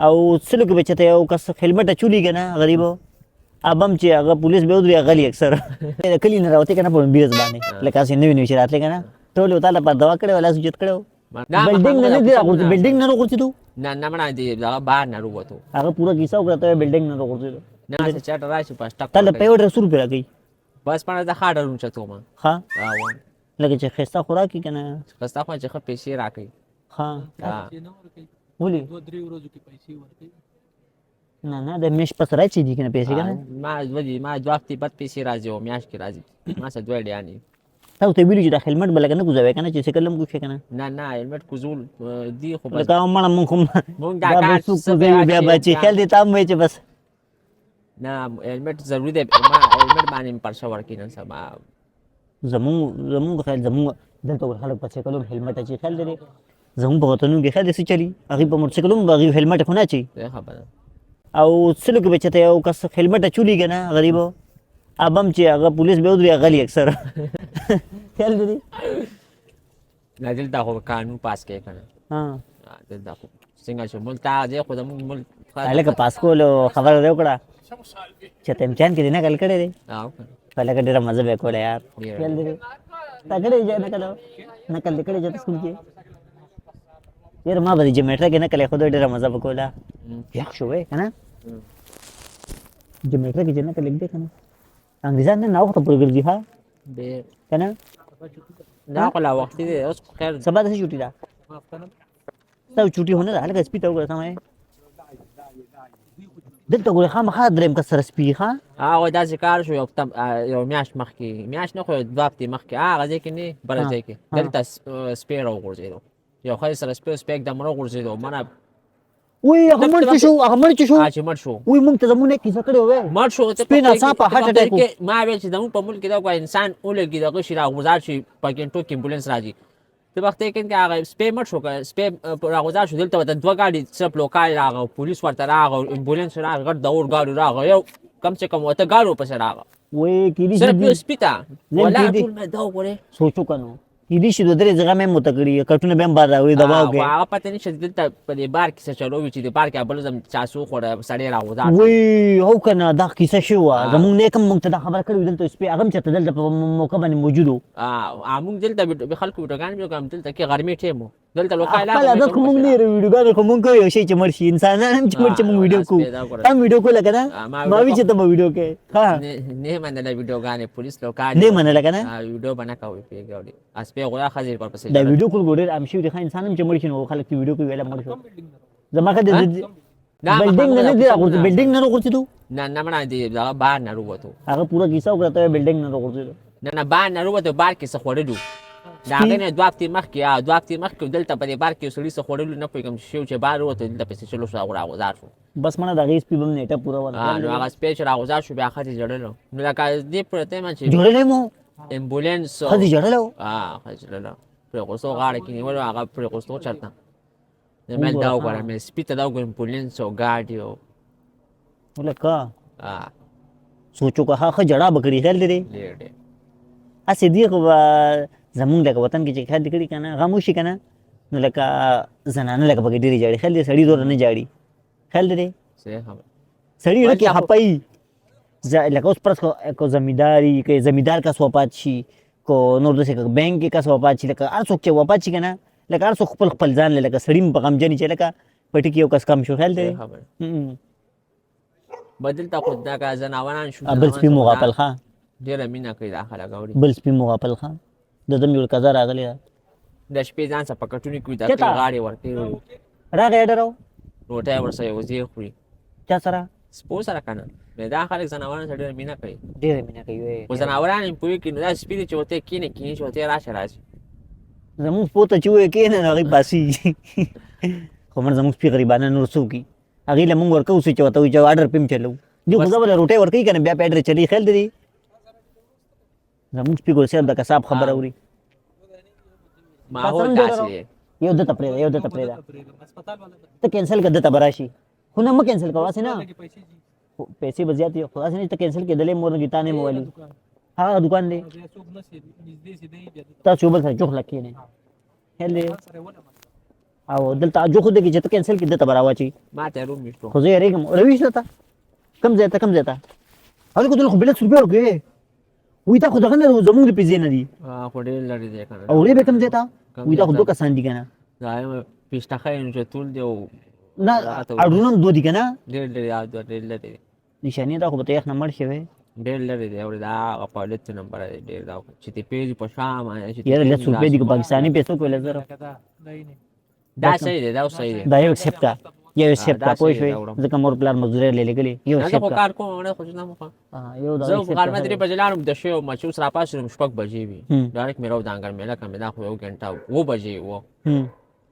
او سلو کې بچته یو کس هلمټ چولی کنه غریبو ابم چې هغه پولیس به ودرې غلی اکثر کلی نه راوته کنه په بیرز باندې لکه اسې نوی نوی چې راتله کنه ټول تعالی په دوا کړو ولا سجود کړو بلډینګ نه دی راغورځي بلډینګ نه راغورځي ته نه مړه دی دا بار نه وروته هغه پورا کیسه وکړه بلډینګ نه راغورځي نه چې چاټ راشي پاس ټک تل په وړ رسول پر راګي بس پانه د خاډر رونچ ته ما ها او لکه چې خسته خوراکي کنه خسته خو چې خپ پیسې راکې ها ها ولي 2-3 ورځې کې پیسې ورکړي نه د میش پس راځي دي کنه پیسې کنه ما دوه هفتې بعد پیسې راځي او میاشت کې راځي ما څه دوه ډیانی تا ته ویلو چې د هلمټ بل کنه کوزوي کنه چې څه کلم کوښه کنه نه هلمټ کوزول دی خو بس لکه مړه مونږ دا کار څه بیا بچي خیال دي تام وای چې بس نه هلمټ ضروری دی ما هلمټ باندې پرشه ورکې نن سبا زمونږ خیال زمونږ دلته خلک په څه کلم هلمټ چې خیال دي زمونږ په وطنو کې خیال دي څه چلی هغه په موټر سایکل هم هغه هلمټ خو نه چي خبره او سلو کې بچته یو کس هلمټ چولی کنه غریبو ابم چې هغه پولیس به ودرې غلی اکثر خیال دي نه دلته خو قانون پاس کې کنه ها دلته خو څنګه شو ملک ته ځي خو زموږ ملک لکه پاس کولو خبر دی وکړه چې ته امتحان کې نه کل کړی دی او لکه ډېره مزه به کوله یار خیال دي تګړې ځای نه کړو نه کل کړی چې سکول کې یار ما به جمیټر کې نه کله خو ډېره مزه وکوله یخ شو وې کنه جمیټر کې نه کله دې کنه انګریزان نه وخت پر ګرځي ها به کنه دا خلا وخت دی اوس خیر سبا د چوټي دا تا چوټي هونه ده هلکه سپیته وګړه سمه دلته ګوره خامخا دریم کسر سپی ها هغه داسې کار شو یو میاشت مخکې میاشت نه خو دوه هفتې مخکې هغه ځای کې نه بل ځای کې دلته سپی راوغورځېدو یو ښځې سره سپیک دم راوغورځېدو منه وای هغه مړ شو چې مړ شو وای مونږ ته زمونه کیسه کړې وې مړ شو سپی ناڅاپه هارت اټیک ما ویل چې زموږ په ملک کې دا کوئی انسان ولګي دغه شي راغوزار شي په ګنټو کې امبولانس راځي د وخت کې هغه سپی مړ شو سپی راغوزار شو دلته د دوه گاډي صرف لوکال راغو پولیس ورته راغو امبولانس راغو غړ دور گاډي راغو یو کم سے کم وته گاډو پس راغو وای کیدی صرف یو سپیتا ولا ټول مې دا وګوره سوچو کنو کیدی شي د درې ځای مې متکړی کټونه به بار راوي دباو کې هغه پته نشي دلته په دې بار کې څه چلو وی چې د بار کې بل زم چاسو خوړه سړی راغوزار وای هو کنه دا کیسه شو زمونږ نه کوم مونږ ته دا خبر کړو دلته سپی هغه چې دلته په موقع باندې موجودو موږ دلته به خلکو ویډیوګان به کوم دلته کې غرمې ټیمو دلته لوکال دا کوم نه ویډیوګان کوم کوي شي چې مرشي انسانان هم چې مرچ مونږ ویډیو کو هم ویډیو کو لګا ما وی چې ته ویډیو کې ها نه منل ویډیوګان پولیس لوکال نه منل کنه ویډیو بنا کوي پیګاوډي اس په غوړه خزر پر پسې دا ویډیو کول ګورې ام شي د انسان هم چې مرشي نو خلک ویډیو کوي ویلا مرشي زماخه د بلډینګ نه دی راغورځي بلډینګ نه راغورځي ته نه مړه دی دا بار نه وروته هغه پورا کیسه وکړه ته بلډینګ نه راغورځي نه بار نه وروته بار کې څه خوړلو دا غنه دوه هفتې مخکې دلته په دې بار کې سړي څه خوړلو نه پوهېږم چې بار وروته دلته پسې چلو شو راغوزار شو بس منه د هغې سپي به م نیټه پوره ونه نو هغه سپی چې راغوزار شو بیا ښځې ژړلو نو لکه دې پورې ته یم چې جوړلی مو امبولانس ښځې ژړلی و ښځې ژړله پرې غوستو غاړه کې نیولو هغه پرې غوستو چېرته مې دا وګوره مې سپي ته دا وګورم امبولانس او ګاډي او لکه سوچو که ښه جړه به کړي خیال دی هسې دي خو به زمونږ لکه وطن کې چې خیال دې کړي که نه غم وشي که نه نو لکه زنانه لکه پکې ډېرې جاړي خیال دی سړي دوره نه جاړي خیال دی سړي ډکې خپایي لکه اوس پرس کو زمینداري که زمیندار کس وفات شي کو نور داسې که بینک کې کس وفات شي لکه هر څوک چې وفات شي که نه لکه هر څوک خپل ځان لکه سړي م په غمجن چې لکه پټي کې یو کس کم شو خیال دی بدلته خو دغه ځناوران شو بل سپي مو غافل ښه ډېره مینه کوي دا خلک اوري بل سپي مو غافل ښه د ده مې یو قضا راغلې ده د شپې ځان څه په کټونې کوي دا غاړې ورکوي راغی ډرو روټۍ ورسره یو ځای خوري چا سره سپو سره که نه دا خلک ځناوران سره ډېره مینه کوي ډېره مینه کوي خو ځناوران یې پوهېږي نو دا سپي دی چې ورته کښېنې چې ورته راشه راځي زمونږ سپو ته چې ووایې کښېنه نو هغوی باسېږي خو مړ زمونږ سپي غریبانه نور څه وکړي هغوی له مونږ ورکوو چې ورته وایي چې اډر پې هم چلوو دي خو زه به له روټۍ ورکوي که نه بیا په اډر چلي خیال دی زمونږ سپي ګل صاحب د کساب خبره اوري ماحول داسې یو دته پرېږده ته کینسل که دته به راشي خو نه مه کینسل کوه هسې نه پیسې به زیات وي خو هسې نه ته کینسل کېدلی مور نه تا نه مې ولي هغه دوکان دی تاسو یو بل سره جوخ لګ کښېنئ خیال دی او دلته جو خو دې چې ته کینسل کړې دته به راواچي ما ته روم میشتو خو زه یېرېږم رویش دته کم ځای ته کم ځای ته هلکه دلته خو 200 روپۍ ورکوې وایي دا خو دغه نه زموږ د پیسې نه دي خو ډېر لرې دی که نه او وړې به کم ځای ته کم وایي دا خو ځای 2 ته. کسان دي که نه دا یم پیشتخه یې چې ټول دی او نه اډرونه هم 2 دي که نه ډېر لرې ډېر لرې دی نشانې دا خو به ته یخ نه مړ شوی ډېر لرې دی او دا هغه پایلټ نمبر دی ډېر دا چې تی پیږي په شا باندې چې یاره 200 روپۍ دي که پاکستاني پیسو کې ولې زره دا صحیح دی دا صحیح دی دا یو ایکسپټ کا یو ایکسپټ کا دا پوه صحیح شوې ده وړم. ځکه مور پلار مزدوري لګلې یو نه زه خو ایکسپټ کا کار کوم نه خو نه مخه یو دا زه په accept غرمه کا. 3 بجې لاړم د شی او مچوس را پاسېدم 6 بجې وي هم. ډایرکټ مې راو دانګر مې لکه مې دا خو یو ګنټه و بجې و هم.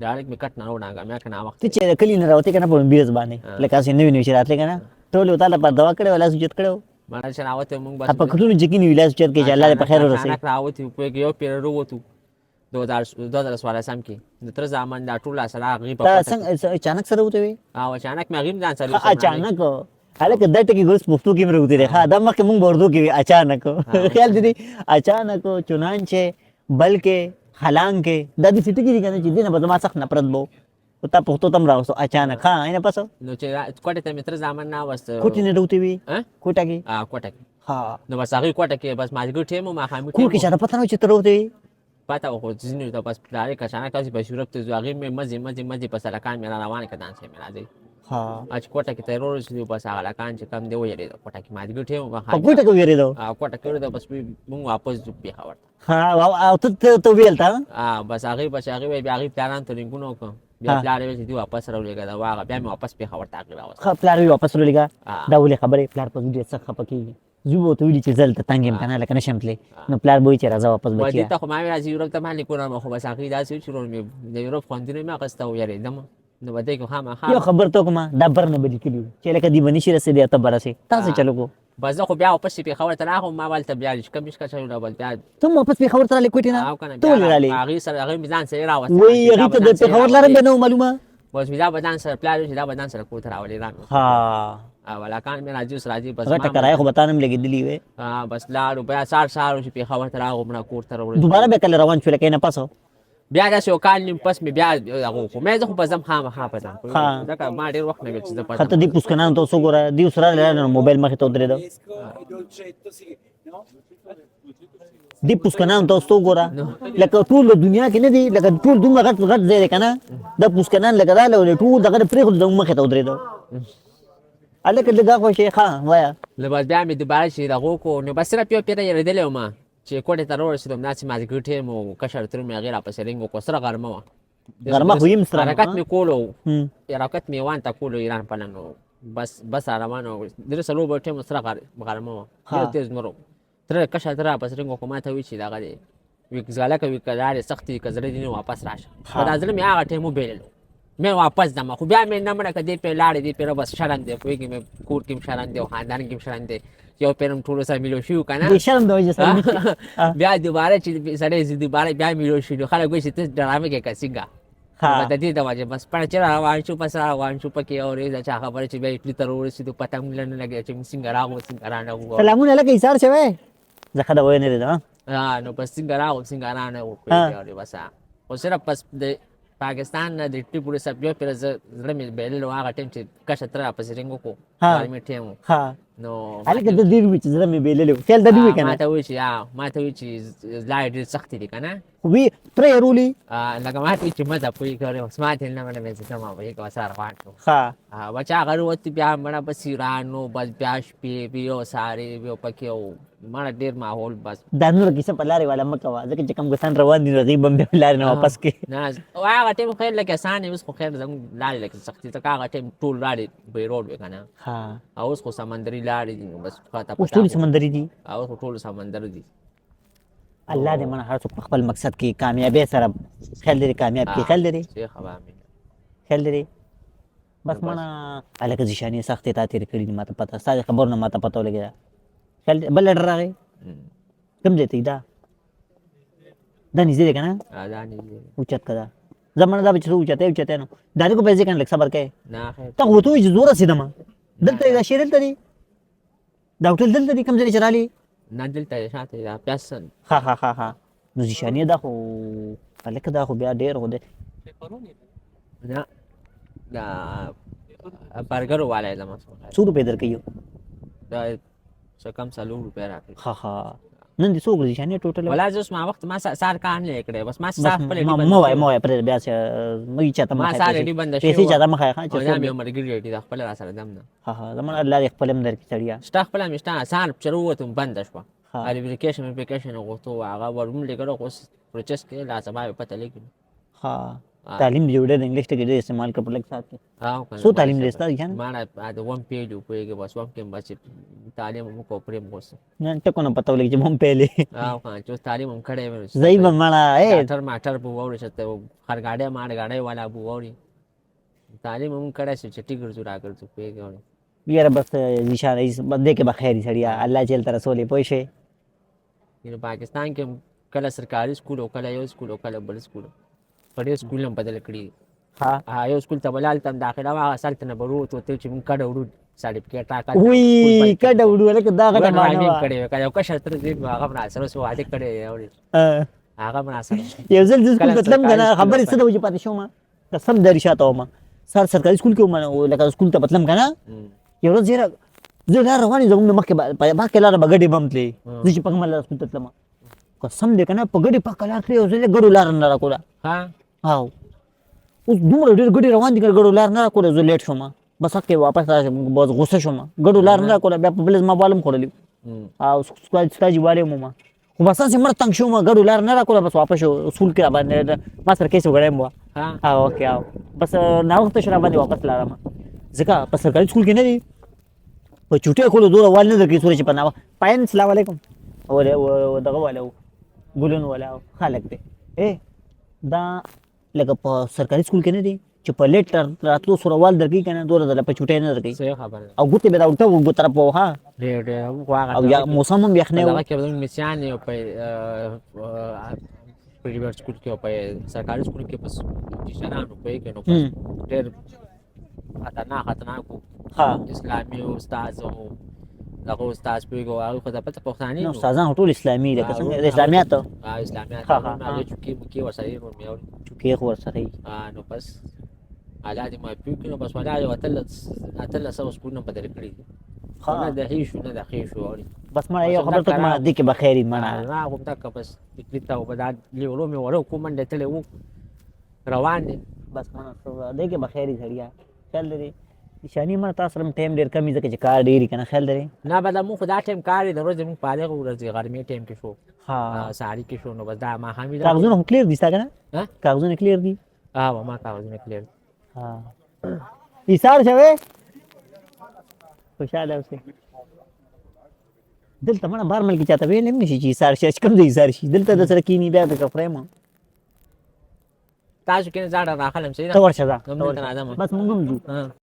ډایرکټ مې کټ نه راو دانګر مې کنه وخت ته چې کلی نه راوته کنه په بیرز باندې لکه اسې نوې نوې چې راتلې کنه ټول وتا له پر دوا کړو ولا سوچت کړو ما چې راوته مونږ بس په کټونو چې کینی ویلاس چر کې چې الله دې په خیر ورسې اچانک راوته په یو پیر وروته 2014 سم کې د تر ځامن دا ټول سره غي تا په څنګه اچانک سره وته وي او اچانک مې غیم ځان سره اچانک هلکه د ټکی ګورس پښتو کې مې وته ها دا مخکې مونږ ورته کې اچانک خیال دې اچانک چنانچه بلکې حالانکه د دې سټی کې کنه چې دینه به ما سخت نفرت بو او تا پښتو تم راوسو اچانک ها اینه پسو نو چې کوټه ته مې تر ځامن نه وست کوټی نه وته وي ها کوټه کې کوټه کې ها نو بس هغه کوټه کې بس ماځګر ټیم ما خامو کو کې شاته پته نه چې تر وته وي پتا خو ځینې ته بس پلارې کښانه کاسي په یورپ ته ځو هغه مې مزه په سرکان مې روان کړه چې مې راځي ها اچ کوټه کې ترور شو بس هغه لکان چې کم دی ویلې کوټه کې ماځګر ټیم ما په کوټه کې ویری دو کوټه کې ورته بس مونږ واپس ځو په خبر ها او ته ویل تا بس هغه بیا هغه پلان ته لینګونو کو بیا پلان یې چې دی واپس راولېګا دا واغه بیا مې واپس په خبر تاګ راوځه خپل پلار وی واپس ولګا آه. دا ولې خبره پلار په دې څخه پکې زوبو ته ویلي چې زل ته تنګم کنه لکه نشم تلې نو پلار به چې راځه واپس و دې بچیا ته خو ما راځي یورپ ته باندې کوم خو بس هغه داسې چې ورو مې د یورپ خوندې مې اخسته و یاري دم نو بده کو یو خبر ته کومه دا بر نه بدی کړي چې لکه دی بنشي رسېدي ته برسه تاسو چلو کو بس خو بیا واپس په خبر ته راغو ما ولته بیا کم مشکل شو بل بیا ته واپس په خبر ترالې کوټی نه او کنه ته ولې رالې هغه سره هغه میزان سره راوځه وای هغه ته د خبر لارم به نو معلومه بس بیا بدن سره پلان چې دا بدن سره کوته راولې ران ها ولا کان مې راځي سره راځي بس هغه ټکرای خو بتانم لګېدلی وې بس لاړو بیا 60 سال چې په خبر ته راغو مړه کور ته راوړل دوباره به کله روان شو لکه نه پاسو بیا دا شو کال نیم پس مې بیا هغه کو مې زه خو بزم خامخا پزم ها. دا ما ډیر وخت نه ویل چې د پزم خاطر دی پوسکنان ته سو ګوره دی سره لاله موبایل مخه ته درې دو dolcetto, sì, no? دی پوسکنان ته سو ګوره لکه ټول دنیا کې نه دی لکه ټول دومره غټ ځای کنه د پوسکنان لکه دا له ټول دغه پرې خو د مخه ته درې دو الکه دغه خو شي ها وایا له بس بیا مې دوباره چې دغه کو نو بس صرف یو پیره یې ردلې ما چې کوټه ته ورسېدم ناڅ ما ګټه مو کشر تر مې غیر په سرنګ کو سره غرمه و غرمه خو یم سره حرکت مې کولو هم. حرکت مې وان تا کولو ایران پلنو بس روانو در سره به ټیم سره غرمه و ها. ډېر تیز مرو تر کشر تر په سرنګ کو ما ته وی چې دغه دی وی ځاله کوي کړه سختي کزړې دي واپس راشه ها. دا ځل مې هغه ټیمو بیل مې واپس دم خو بیا مې نه مړه کدی په لاړې دی په بس شرم دی په کې مې کور کې شرم دی او خاندان کې شرم دی یو پرم ټول سره ملو شو کنه د شرم د وجه سره بیا دوباره چې سره زی دوباره بیا ملو شو خلک وایي چې ته ډرامه کې کسيګا ها. د دې د وجه بس پر چر روان شو پس روان شو پکې اورې دا چا خبره چې به تر ورسېدو پتنګ لن لګي چې څنګه راغو څنګه رانه سلامونه لکه ایثار شوی زخه دا وای نه ده نو پس څنګه راغو څنګه رانه و په بس او صرف پس د پاکستان نه د ټیپو سره بیا پر زړه مې بیل نو هغه ټیم چې کښه تر پس رنګو کو مې ټیم ها نو الکه د دې وچ زړه مې بیللې خیال د دې ما کنه ته وی چې ما ته وی چې لای ډېر سخت دي کنه وی پرې رولي لکه ما ته وی چې مزه پوي کړو اوس ما ته نه مې څه ما وی کو سره روان شو ها بچا غروت بیا مړه بس ایرانو بس بیا شپې بیا ساري بیا پکې او مړه ډېر ماحول بس دا نور کیسه په لارې والا مکه ځکه چې کوم ګسان روان دي رغي بم به لارې نه واپس کې نه او هغه ټیم خیر لکه آسان اوس خو خیر زموږ لارې لکه سختي ته هغه ټیم ټول لارې به روډ وکنه ها اوس خو سمندري لارې دي نو بس خاطر اوس ټول سمندري دي اوس خو ټول سمندر دي الله دې من هر څوک په خپل مقصد کې کامیابی سره خیال لري کامیاب کې خیال لري شیخ امین خیال لري بس مانا الکه ځشانی سختي تا تیر کړی ماته پته ساده خبر نه ماته پته ولګی خیال بل ډر راغی کوم ځای ته دا دا نږدې کنه اذان دي اوچت کړه زمانه دا بچو اوچته نو دا کو به ځکه لک صبر کوي نه خیر ته وته چې زوره سیدما دلته دا شیر دلته دی دا هوټل دلته دی کوم ځای چرالي نه دلته شاته دا پیسن ها نو ځشانی دا خو الکه دا خو بیا ډیر هو دی نه دا برګر والا زما څو روپۍ درکوي دا څه کم 40 روپۍ راکړي ها ها نن دې څو ورځې شانې ټوټل ولا زه اوس ما وخت ما سار کار نه کړی بس ما بس سار خپل مو وای پرې بیا چې مې چاته ما مخه سار ډی بند شي پیسې چاته مخه ها چې دا چې مې مرګ ډی دا خپل را سره دم نه ها ها زمون الله دې خپل هم درکې سړیا شته خپل مشته سار چروته بند شو ها. اپلیکیشن غوښتو هغه ورم لګره اوس پروسس کې لازم ما پته لګي ها تعلیم دې وړه د انګلیش ته کې استعمال کړ په لګ سات کې ها سو تعلیم دې ستاسو کنه ما نه دا ون پیج په کې بس وخت کې بس تعلیم مو کو پریم غوښته نن ټکو نه پته ولګي چې مون پهلې ها چې تعلیم هم کړی مې زئی بمړه اے ډاکټر ماټر په ووري چې هر گاډي ماړ گاډي والا بو ووري تعلیم هم کړی چې ټیګر جوړا کړو په کې یاره بس نشانه ای بندے کې بخیر سړیا الله جل تر رسول پوښه یو پاکستان کې کله سرکاري سکول او کله یو سکول او کله بل سکول په دې سکول هم بدل کړی ها یو سکول ته بلال تم داخله وا سلطنه برو ته چې مونږ کډه وړو سرټیفیکټ راکړ وی کډه وډو لکه دا غټه باندې باندې کړي کله یو کا شتر دې هغه بنا سره سو واده کړي هغه بنا سره یو ځل د سکول کله مطلب سرکاري کنه سکول خبرې ته څه د وجه پاتې شوم قسم درې شاته ومه سر سرکاري سکول کې ومه لکه سکول ته مطلب کنه یو ورځ زه لار روانې زموږ د مخکې باکې لاره به ګډې بم تلې زه چې پکه مله سکول ته تلم قسم دې کنه په ګډې پکه لار تلې او زه ګډو لار نه راکوله ها او اوس دومره ډېر ګډې روان دي ګډو لار نه راکوله زه لیټ شوم بس حق واپس راشم بس غوسه شوم ګډو لار نه راکوله بیا په بل زما بالم خوړلی او سکول والے مو خو بس هسې مړ تنګ شوم ګډو لار نه راکوله بس واپس شو سکول کې را باندې ما سره کیس وګړی مو ها او اوکې او بس ناوخته شو را باندې واپس لارم ځکه په سرکاري سکول کې نه دي په چوټۍ کولو دوره وال نه درکوي سورې چې په ناوه پاین السلام علیکم دغه والا و ګلون والا خلک دی دا لکه په سرکاري سکول کې نه دي چې په لیټ راتلو سره وال درکوي که نه دوره دله په چوټۍ نه درکوي صحیح خبره او ګوتې به دا الټه وګو طرف وه ها ډېر واغه او یا موسم هم یخنی و هغه کې زموږ مسیان یو په پریویټ سکول کې او په سرکاري سکول کې بس ټیچرانو په کې نو بس ډېر خطرناک ها اسلامي استاد او دغه استاد پیګو هغه خو د پته پښتاني نو استادان ټول اسلامي دي که څنګه د اسلامیات اسلامیات ها، ها، هغه ها. چوکي ورسره نو میاو چوکۍ خو ورسره وي نو بس حالات ما پیګو نو بس ولا یو اتل سو سکول نه بدل کړی ها. نه د هیڅ نه د خیښ او بس ما یو خبر ته ما دې کې بخیر منه ما کوم تک بس دې ته وبدا لیورو مې ورو کوم منډه تلې وو روان دي بس ما دې کې بخیر سړیا خیال لري شانی ما تاسو سره ټایم ډیر کمی ځکه چې کار ډیری کنه خیال لري نه بعد مو خدا ټیم کار د ورځې مو پاله ورځې غرمې ټیم کې شو ها ساری کې شو نو بس دا ما حمید کاغذونه هم کلیر دي څنګه ها کاغذونه کلیر دي ما کاغذونه کلیر ها ایثار شوه خوشاله اوسه دلته مړه بار ملک چاته ویل هم نشي چې ایثار شي کوم دی ایثار شي دلته د سره کینی بیا د کفرم تاسو کې نه ځاړه راخلم سي ته ورشه ځه نو موږ ته راځم بس موږ هم ځو ها